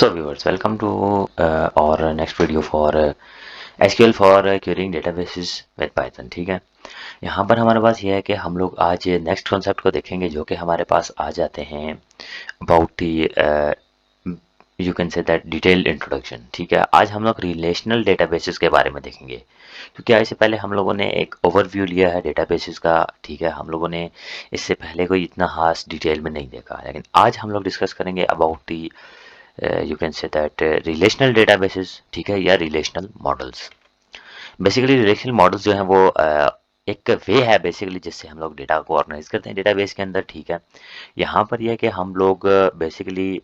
So viewers, welcome to our next video for SQL for querying databases with Python। ठीक है, यहाँ पर हमारे पास ये है कि हम लोग आज नेक्स्ट कॉन्सेप्ट को देखेंगे जो कि हमारे पास आ जाते हैं about you can say that detailed introduction. ठीक है, आज हम लोग रिलेशनल डेटाबेसेस के बारे में देखेंगे क्योंकि इससे पहले हम लोगों ने एक ओवरव्यू लिया है डेटाबेसेस का। ठीक है, हम लोगों ने इससे पहले कोई इतना खास डिटेल में नहीं देखा, लेकिन आज हम लोग डिस्कस करेंगे about you can say that relational databases. ठीक है, या relational models. Basically relational models जो हैं वो एक वे है बेसिकली जिससे हम लोग डेटा को ऑर्गेनाइज करते हैं डेटाबेस के अंदर। ठीक है, यहाँ पर यह है कि हम लोग बेसिकली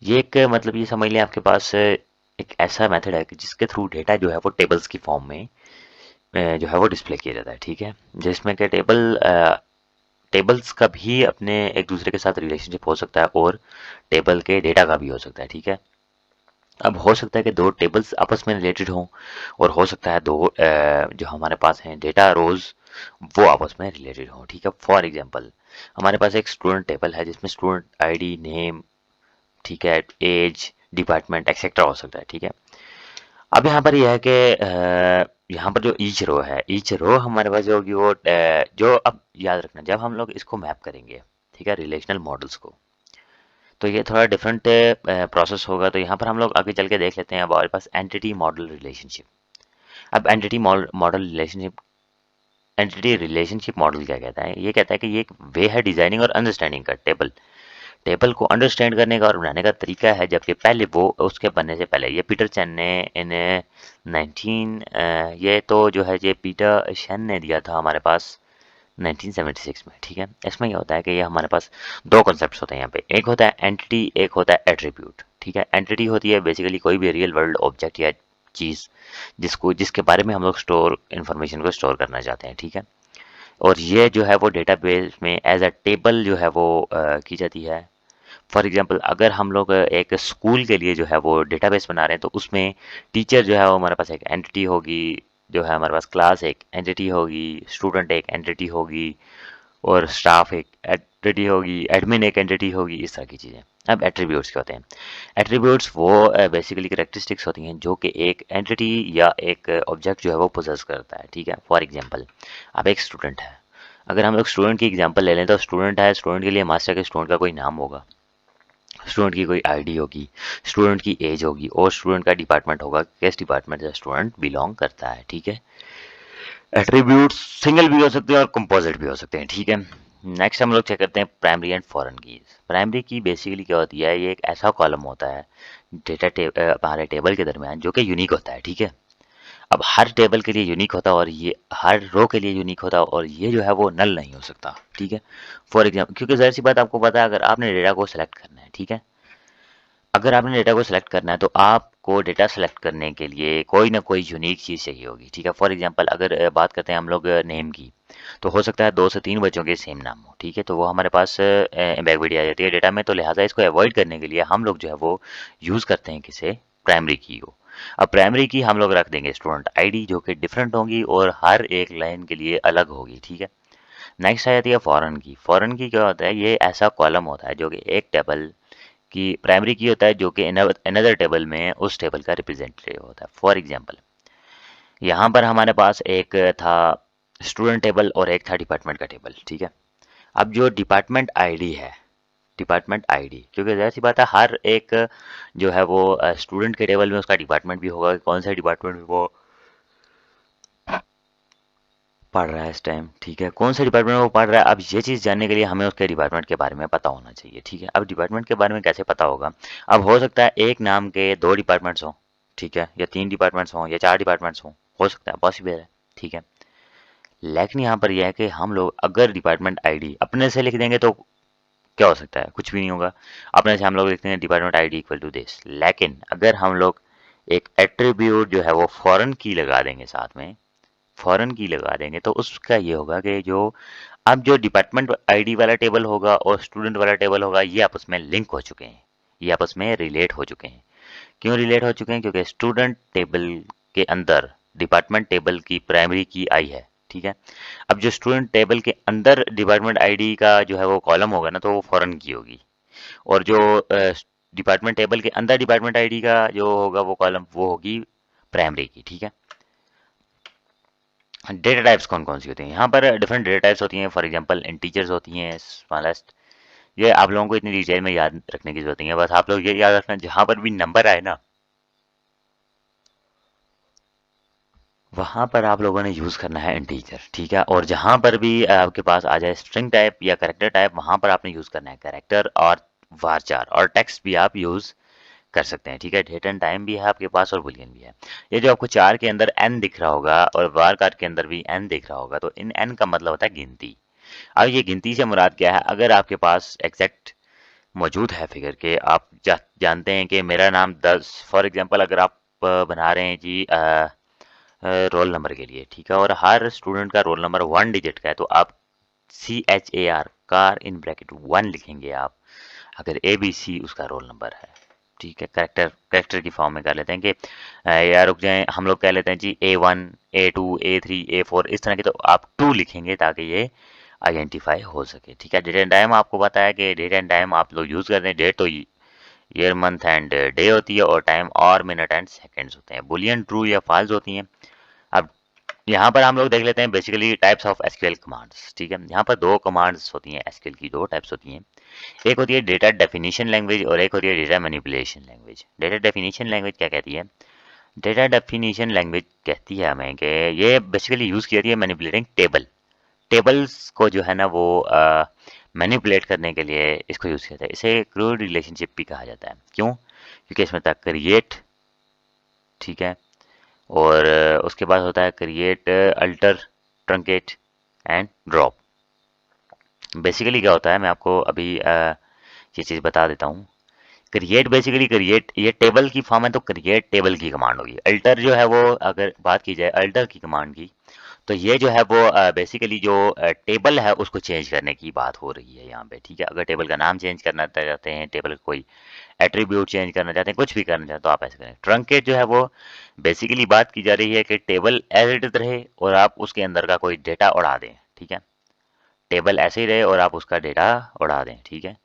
ये एक मतलब ये समझ लें आपके पास एक ऐसा मेथड है कि जिसके थ्रू डेटा जो है वो टेबल्स की फॉर्म में जो है वो डिस्प्ले किया जाता है। ठीक है, जिसमें कि टेबल्स का भी अपने एक दूसरे के साथ रिलेशनशिप हो सकता है और टेबल के डेटा का भी हो सकता है। ठीक है, अब हो सकता है कि दो टेबल्स आपस में रिलेटेड हों और हो सकता है दो जो हमारे पास हैं डेटा रोज वो आपस में रिलेटेड हों। ठीक है, फॉर एग्जांपल हमारे पास एक स्टूडेंट टेबल है जिसमें स्टूडेंट आईडी, नेम, ठीक है, एज, डिपार्टमेंट एक्सेट्रा हो सकता है। ठीक है, अब यहाँ पर यह है कि यहाँ पर जो ईच रो है, ईच रो हमारे पास जो होगी वो जो अब याद रखना जब हम लोग इसको मैप करेंगे, ठीक है, रिलेशनल मॉडल्स को, तो ये थोड़ा डिफरेंट प्रोसेस होगा। तो यहाँ पर हम लोग आगे चल के देख लेते हैं। अब हमारे पास एंटिटी मॉडल रिलेशनशिप। अब एंटिटी रिलेशनशिप मॉडल क्या कहता है? ये कहता है कि ये एक वे है डिजाइनिंग और अंडरस्टैंडिंग का टेबल को अंडरस्टैंड करने का और बनाने का तरीका है, जबकि पहले वो उसके बनने से पहले ये पीटर चैन ने इन 19 ये तो जो है ये पीटर शेन ने दिया था हमारे पास 1976 में। ठीक है, इसमें यह होता है कि ये हमारे पास दो कॉन्सेप्ट्स होते हैं यहाँ पे। एक होता है एंटिटी, एक होता है एट्रीब्यूट। ठीक है, एंटिटी होती है बेसिकली कोई भी रियल वर्ल्ड ऑब्जेक्ट या चीज़ जिसके बारे में हम लोग स्टोर इन्फॉर्मेशन को स्टोर करना चाहते हैं। ठीक है, और ये जो है वो डेटाबेस में एज अ टेबल जो है वो की जाती है। फॉर एग्जांपल अगर हम लोग एक स्कूल के लिए जो है वो डेटाबेस बना रहे हैं तो उसमें टीचर जो है वो हमारे पास एक एंटिटी होगी, जो है हमारे पास क्लास एक एंटिटी होगी, स्टूडेंट एक एंटिटी होगी और स्टाफ एक एंटिटी होगी, एडमिन एक एंटिटी होगी, इस तरह की चीज़ें। अब एट्रीब्यूट्स क्या होते हैं? एट्रीब्यूट्स वो बेसिकली कैरेक्टरिस्टिक्स होती हैं जो कि एक एंटिटी या एक ऑब्जेक्ट जो है वो पोजेस करता है। ठीक है, फॉर एग्जांपल अब एक स्टूडेंट है, अगर हम लोग स्टूडेंट की एग्जांपल ले लें तो स्टूडेंट है, स्टूडेंट के लिए मास्टर के स्टूडेंट का कोई नाम होगा, स्टूडेंट की कोई आईडी होगी, स्टूडेंट की एज होगी और स्टूडेंट का डिपार्टमेंट होगा, किस डिपार्टमेंट से स्टूडेंट बिलोंग करता है। ठीक है, एट्रीब्यूट्स सिंगल भी हो सकते हैं और कंपोजिट भी हो सकते हैं। ठीक है, नेक्स्ट हम लोग चेक करते हैं primary and foreign keys. Primary की बेसिकली क्या होती है? ये एक ऐसा कॉलम होता है हमारे टेबल के दरमियान जो कि यूनिक होता है। ठीक है, अब हर टेबल के लिए यूनिक होता है और ये हर रो के लिए यूनिक होता है और ये जो है वो नल नहीं हो सकता। ठीक है, फॉर एग्जाम्पल क्योंकि जाहिर सी बात आपको पता है अगर आपने डेटा को सेलेक्ट करना है, ठीक है, अगर आपने डेटा को सिलेक्ट करना है तो आपको डेटा सेलेक्ट करने के लिए कोई ना कोई यूनिक चीज़ चाहिए होगी। ठीक है, फॉर एग्जांपल अगर बात करते हैं हम लोग नेम की, तो हो सकता है 2 से 3 बच्चों के सेम नाम हो। ठीक है, तो वो हमारे पास बैकवर्ड आ जाती है डेटा में, तो लिहाजा इसको अवॉइड करने के लिए हम लोग जो है वो यूज़ करते हैं किसे? प्राइमरी की को। अब प्राइमरी की हम लोग रख देंगे स्टूडेंट आईडी जो कि डिफरेंट होंगी और हर एक लाइन के लिए अलग होगी। ठीक है, नेक्स्ट आ जाती है फॉरेन की। फॉरेन की क्या होता है? ये ऐसा कॉलम होता है जो कि एक टेबल कि प्राइमरी की होता है जो कि अनदर टेबल में उस टेबल का रिप्रेजेंटेटिव होता है। फॉर एग्जांपल यहाँ पर हमारे पास एक था स्टूडेंट टेबल और एक था डिपार्टमेंट का टेबल। ठीक है, अब जो डिपार्टमेंट आईडी है, डिपार्टमेंट आईडी, क्योंकि जाहिर सी बात है हर एक जो है वो स्टूडेंट के टेबल में उसका डिपार्टमेंट भी होगा कि कौन सा डिपार्टमेंट में वो पढ़ रहा है इस टाइम। ठीक है, कौन सा डिपार्टमेंट में वो पढ़ रहा है, अब ये चीज़ जानने के लिए हमें उसके डिपार्टमेंट के बारे में पता होना चाहिए। ठीक है, अब डिपार्टमेंट के बारे में कैसे पता होगा? अब हो सकता है एक नाम के 2 डिपार्टमेंट्स हों, ठीक है, या 3 डिपार्टमेंट्स हों या 4 डिपार्टमेंट्स हों, हो सकता है, पॉसिबल है। ठीक है, लेकिन यहाँ पर यह है कि हम लोग अगर डिपार्टमेंट आईडी अपने से लिख देंगे तो क्या हो सकता है? कुछ भी नहीं होगा। अपने से हम लोग लिखते हैं department ID equal to this, लेकिन अगर हम लोग एक एट्रीब्यूट जो है वो फॉरेन की लगा देंगे, साथ में फॉरेन की लगा देंगे, तो उसका ये होगा कि जो अब जो डिपार्टमेंट आईडी वाला टेबल होगा और स्टूडेंट वाला टेबल होगा ये आपस में लिंक हो चुके हैं, ये आपस में रिलेट हो चुके हैं। क्यों रिलेट हो चुके हैं? क्योंकि स्टूडेंट टेबल के अंदर डिपार्टमेंट टेबल की प्राइमरी की आई है। ठीक है, अब जो स्टूडेंट टेबल के अंदर डिपार्टमेंट आईडी का जो है वो कॉलम होगा ना, तो वो फॉरेन की होगी। और जो डिपार्टमेंट टेबल के अंदर डिपार्टमेंट आईडी का जो होगा वो कॉलम वो होगी प्राइमरी की। ठीक है, डेटा टाइप्स कौन कौन सी होती हैं, यहाँ पर डिफरेंट डेटा टाइप्स होती हैं। फॉर एग्जांपल इंटीजर्स होती हैं, स्मॉलेस्ट। ये आप लोगों को इतनी डिटेल में याद रखने की जरूरत नहीं है, बस आप लोग ये याद रखना जहाँ पर भी नंबर आए ना वहां पर आप लोगों ने यूज करना है इंटीजर। ठीक है, और जहां पर भी आपके पास आ जाए स्ट्रिंग टाइप या कैरेक्टर टाइप वहां पर आपने यूज करना है कैरेक्टर और वारचार, और टेक्स्ट भी आप यूज कर सकते हैं। ठीक है, डेट एंड टाइम भी है आपके पास और बुलियन भी है। ये जो आपको चार के अंदर एन दिख रहा होगा और वार कार के अंदर भी एन दिख रहा होगा, तो इन एन का मतलब होता है गिनती। अब ये गिनती से मुराद क्या है, अगर आपके पास एग्जैक्ट मौजूद है फिगर के, आप जानते हैं कि मेरा नाम 10 फॉर एग्जांपल अगर आप बना रहे हैं जी रोल नंबर के लिए। ठीक है, और हर स्टूडेंट का रोल नंबर 1 डिजिट का है, तो आप CHAR कार इन ब्रैकेट 1 लिखेंगे आप, अगर ABC उसका रोल नंबर है। ठीक है, करेक्टर की फॉर्म में कर लेते हैं कि या रुक जाएं, हम लोग कह लेते हैं जी A1 A2 A3 A4 इस तरह के, तो आप 2 लिखेंगे ताकि ये आइडेंटिफाई हो सके। ठीक है, डेट एंड टाइम आपको पता है कि डेट एंड टाइम आप लोग यूज़ करते हैं, डेट तो ईयर मंथ एंड डे होती है और टाइम और मिनट एंड सेकेंड्स होते हैं। बुलियन ट्रू या फॉल्स होती हैं। अब यहाँ पर हम लोग देख लेते हैं basically types of SQL commands. ठीक है, यहाँ पर दो कमांड्स होती हैं, एसक्यूएल की दो टाइप्स होती हैं। एक होती है डेटा डेफिनेशन लैंग्वेज और एक होती है data manipulation language. Data definition language क्या कहती है, डेटा डेफिनेशन लैंग्वेज कहती है हमें कि ये बेसिकली यूज़ की जाती है मैनिपुलेटिंग टेबल्स को जो है ना वो मैनिपुलेट करने के लिए इसको यूज़ किया जाता है। इसे क्रूड रिलेशनशिप भी कहा जाता है। क्यों, क्योंकि इसमें था क्रिएट, ठीक है, और उसके बाद होता है create, alter, truncate and drop. Basically क्या होता है मैं आपको अभी ये चीज़ बता देता हूँ। क्रिएट बेसिकली क्रिएट ये टेबल की फॉर्म है, तो क्रिएट टेबल की कमांड होगी। अल्टर जो है वो अगर बात की जाए अल्टर की कमांड की, तो ये जो है वो बेसिकली जो टेबल है उसको चेंज करने की बात हो रही है यहाँ पे। ठीक है, अगर टेबल का नाम चेंज करना चाहते हैं, टेबल का कोई एट्रीब्यूट चेंज करना चाहते हैं, कुछ भी करना चाहते हैं, तो आप ऐसे करें। ट्रंकेट जो है वो बेसिकली बात की जा रही है कि टेबल एज इट इज रहे और आप उसके अंदर का कोई डेटा उड़ा दें। ठीक है, टेबल ऐसे ही रहे और आप उसका डेटा उड़ा दें। ठीक है,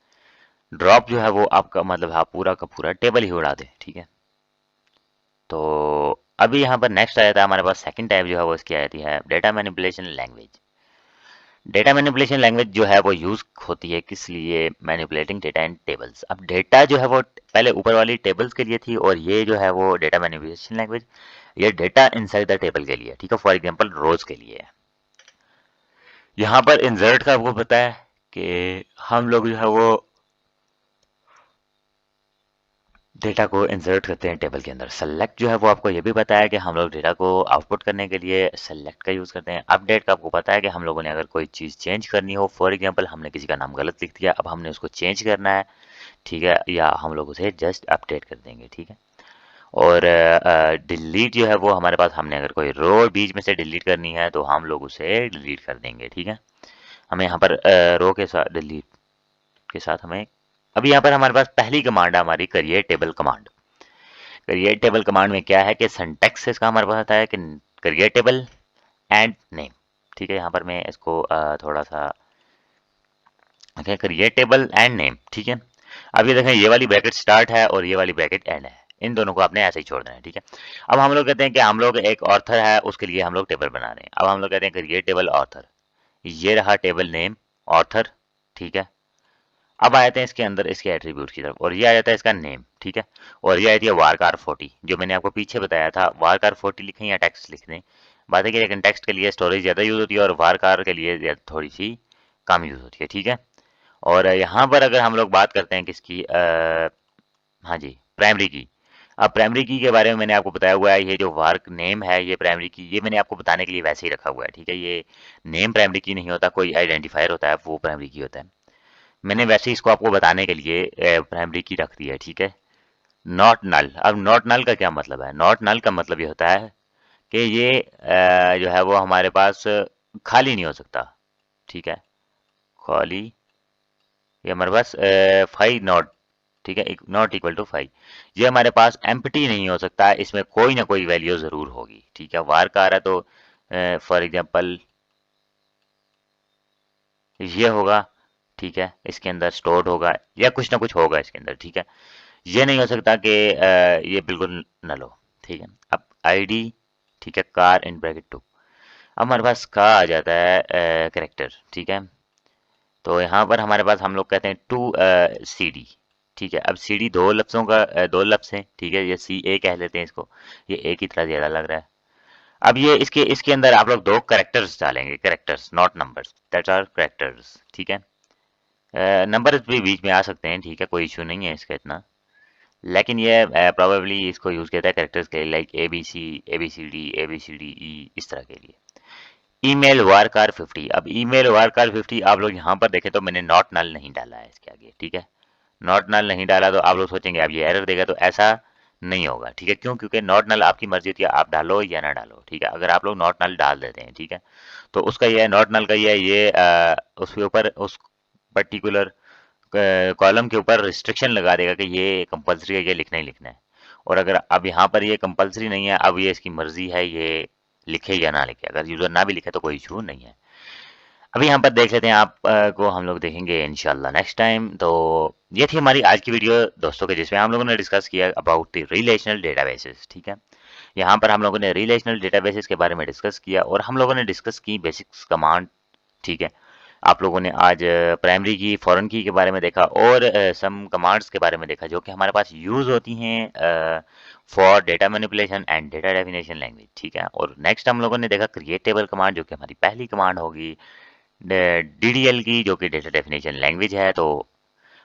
ड्रॉप जो है वो आपका मतलब आप पूरा का पूरा टेबल ही उड़ा दें। ठीक है, तो अभी यहाँ पर नेक्स्ट आ जाता है हमारे पास सेकंड टाइप जो है वो इसकी आ जाती है data manipulation language. Data manipulation language जो है वो यूज होती है किस लिए, मैनिपुलेटिंग डेटा इन टेबल्स। अब डेटा जो है वो पहले ऊपर वाली टेबल्स के लिए थी और ये जो है वो डेटा मैनिपुलेशन लैंग्वेज ये डेटा इनसाइड द टेबल के लिए। ठीक है, फॉर एग्जांपल रोज के लिए। यहाँ पर इंसर्ट का आपको पता है कि हम लोग जो है वो डेटा को इंसर्ट करते हैं टेबल के अंदर। सेलेक्ट जो है वो आपको ये भी पता है कि हम लोग डेटा को आउटपुट करने के लिए सेलेक्ट का यूज़ करते हैं। अपडेट का आपको पता है कि हम लोगों ने अगर कोई चीज़ चेंज करनी हो, फॉर एग्जांपल हमने किसी का नाम गलत लिख दिया, अब हमने उसको चेंज करना है। ठीक है, या हम लोग उसे जस्ट अपडेट कर देंगे। ठीक है, और डिलीट जो है वो हमारे पास, हमने अगर कोई रो बीच में से डिलीट करनी है तो हम लोग उसे डिलीट कर देंगे। ठीक है, हमें यहाँ पर रो के साथ डिलीट के साथ हमें, अभी यहाँ पर हमारे पास पहली कमांड है हमारी create table command. Create table command में क्या है कि सिंटैक्स इसका हमारे पास आता है कि क्रिएट टेबल एंड नेम। ठीक है, यहाँ पर मैं इसको थोड़ा सा क्रिएट टेबल एंड नेम। ठीक है, अब ये देखें ये वाली ब्रैकेट स्टार्ट है और ये वाली ब्रैकेट एंड है, इन दोनों को आपने ऐसे ही छोड़ देना है। ठीक है, अब हम लोग कहते हैं कि हम लोग एक ऑथर है उसके लिए हम लोग टेबल बना रहे हैं। अब हम लोग कहते हैं क्रिएट टेबल ऑथर, ये रहा टेबल नेम ऑथर। ठीक है, अब आ जाते हैं इसके अंदर इसके एट्रीब्यूट की तरफ और ये आ जाता है इसका नेम। ठीक है, और ये आती है वारकार 40 जो मैंने आपको पीछे बताया था। वारकार 40 लिखें या टेक्स्ट लिख दें, बात है कि लेकिन टेक्स्ट के लिए स्टोरेज ज़्यादा यूज़ होती है और वारकार के लिए थोड़ी सी कम यूज़ होती है। ठीक है, और यहाँ पर अगर हम लोग बात करते हैं किसकी हाँ जी प्राइमरी की। अब प्राइमरी की के बारे में मैंने आपको बताया हुआ है, ये जो वर्क नेम है ये प्राइमरी की, ये मैंने आपको बताने के लिए वैसे ही रखा हुआ है। ठीक है, ये नेम प्राइमरी की नहीं होता, कोई आइडेंटिफायर होता है वो प्राइमरी की होता है। मैंने वैसे ही इसको आपको बताने के लिए प्राइमरी की रख दी है। ठीक है, नॉट नल। अब नॉट नल का क्या मतलब है, नॉट नल का मतलब ये होता है कि ये जो है वो हमारे पास खाली नहीं हो सकता। ठीक है, खाली, ये हमारे पास 5 नॉट, ठीक है, नॉट इक्वल टू 5, ये हमारे पास एम्प्टी नहीं हो सकता, इसमें कोई ना कोई वैल्यू जरूर होगी। ठीक है, वार का आ रहा है तो फॉर एग्जांपल ये होगा। ठीक है, इसके अंदर स्टोर्ड होगा या कुछ ना कुछ होगा इसके अंदर, ठीक है। ये नहीं हो सकता कि ये बिल्कुल नल हो, ठीक है। अब आईडी, ठीक है, कार इन ब्रैकेट 2। अब हमारे पास का आ जाता है करेक्टर, ठीक है। तो यहाँ पर हमारे पास हम लोग कहते हैं टू सी डी, ठीक है। अब सी डी दो लफ्ज़ों का दो लफ्ज़ हैं, ठीक है, ये सी ए कह लेते हैं इसको, ये ए की तरह ज़्यादा लग रहा है। अब ये इसके इसके अंदर आप लोग दो करेक्टर्स डालेंगे, characters not numbers, that are characters, ठीक है। नंबर्स भी बीच में आ सकते हैं, ठीक है, कोई इशू नहीं है इसका इतना, लेकिन ये प्रोबेबली इसको यूज़ किया है करेक्टर्स के लिए, like A B C D, A B C D E, इस तरह के लिए। ईमेल वारकार 50। अब ईमेल वारकार 50 आप लोग यहाँ पर देखें तो मैंने नॉट नल नहीं डाला है इसके आगे, ठीक है। नॉट नल नहीं डाला तो आप लोग सोचेंगे अब ये एरर देगा, तो ऐसा नहीं होगा, ठीक है। क्यों? क्योंकि नॉट नल आपकी मर्जी होती है, आप डालो या ना डालो, ठीक है। अगर आप लोग नॉट नल डाल देते हैं, ठीक है, तो उसका ये नॉट नल का ये उसके ऊपर उस पर्टिकुलर कॉलम के ऊपर रिस्ट्रिक्शन लगा देगा कि ये कंपलसरी है, ये लिखना ही लिखना है। और अगर अब यहाँ पर ये कंपलसरी नहीं है, अब ये इसकी मर्जी है, ये लिखे या ना लिखे। अगर यूज़र ना भी लिखे तो कोई इशू नहीं है। अभी यहाँ पर देख लेते हैं, आप को हम लोग देखेंगे इंशाल्लाह नेक्स्ट टाइम। तो ये थी हमारी आज की वीडियो दोस्तों के, जिसमें हम लोगों ने डिस्कस किया अबाउट द रिलेशनल डेटाबेसेस, ठीक है। यहाँ पर हम लोगों ने रिलेशनल डेटाबेसेस के बारे में डिस्कस किया और हम लोगों ने डिस्कस की बेसिक्स कमांड, ठीक है। आप लोगों ने आज प्राइमरी की, फॉरेन की के बारे में देखा और सम कमांड्स के बारे में देखा जो कि हमारे पास यूज़ होती हैं for data manipulation and data definition language, ठीक है। और नेक्स्ट हम लोगों ने देखा क्रिएट टेबल कमांड, जो कि हमारी पहली कमांड होगी डीडीएल की, जो कि डेटा डेफिनेशन लैंग्वेज है। तो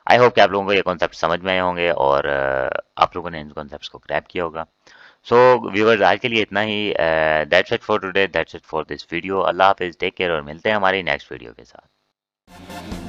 आई होप कि आप लोगों को ये कॉन्सेप्ट समझ में आए होंगे और आप लोगों ने इन कॉन्सेप्ट्स को ग्रैब किया होगा। सो व्यूअर्स, आज के लिए इतना ही। That's it for today, that's it for this video. अल्लाह हाफिज़, टेक केयर और मिलते हैं हमारी नेक्स्ट वीडियो के साथ।